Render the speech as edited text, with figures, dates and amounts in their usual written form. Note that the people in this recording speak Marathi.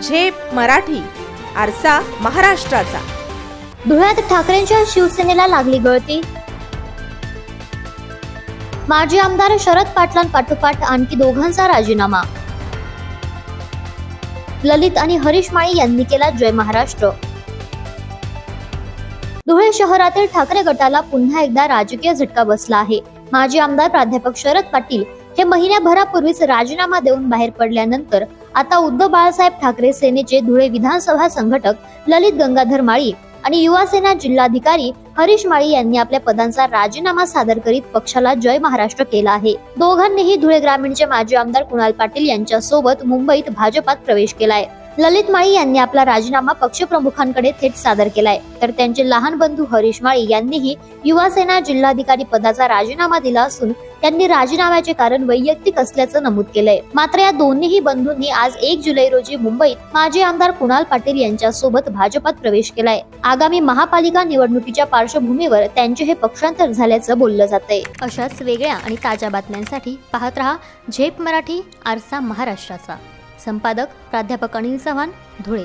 झेप मराठी, आरसा महाराष्ट्राचा। धुळ्यात ठाकरेंच्या शिवसेनेला लागली गळती। माजी आमदार शरद पाटलांपाठोपाठ आणखी दोघांचा राजीनामा। ललित आणि हरीश माळी यांनी केला जय महाराष्ट्र। धुळे शहरातील ठाकरे गटाला पुन्हा एकदा राजकीय झटका बसला आहे। माजी आमदार प्राध्यापक शरद पाटील हे महिन्याभरापूर्वीच राजीनामा देऊन बाहेर पडल्यानंतर आता उद्धव बाळासाहेब ठाकरे सेनेचे धुळे विधानसभा संघटक ललित गंगाधर माळी आणि युवा सेना जिल्हाधिकारी हरीश माळी यांनी आपल्या पदांचा राजीनामा सादर करीत पक्षाला जय महाराष्ट्र केला आहे। दोघांनीही धुळे ग्रामीणचे माजी आमदार कुणाल पाटील यांच्या सोबत मुंबईत भाजपात प्रवेश केलाय। ललित माळी यांनी आपला राजीनामा पक्षप्रमुखांकडे थेट सादर केलाय, तर त्यांचे लहान बंधू हरीश माळी यांनीही युवा सेना जिल्हाधिकारी पदाचा राजीनामा दिला असून त्यांनी राजीनाम्याचे कारण वैयक्तिक असल्याचं नमूद केलंय। मात्र या दोन्ही बंधूंनी आज 1 जुलै रोजी मुंबईत माजी आमदार कुणाल पाटील यांच्या सोबत भाजपात प्रवेश केलाय। आगामी महापालिका निवडणुकीच्या पार्श्वभूमीवर त्यांचे हे पक्षांतर झाल्याचं बोललं जातंय। अशाच वेगळ्या आणि ताज्या बातम्यांसाठी पाहत रहा झेप मराठी, आरसा महाराष्ट्राचा। संपादक प्राध्यापक अनिल चव्हाण, धुळे।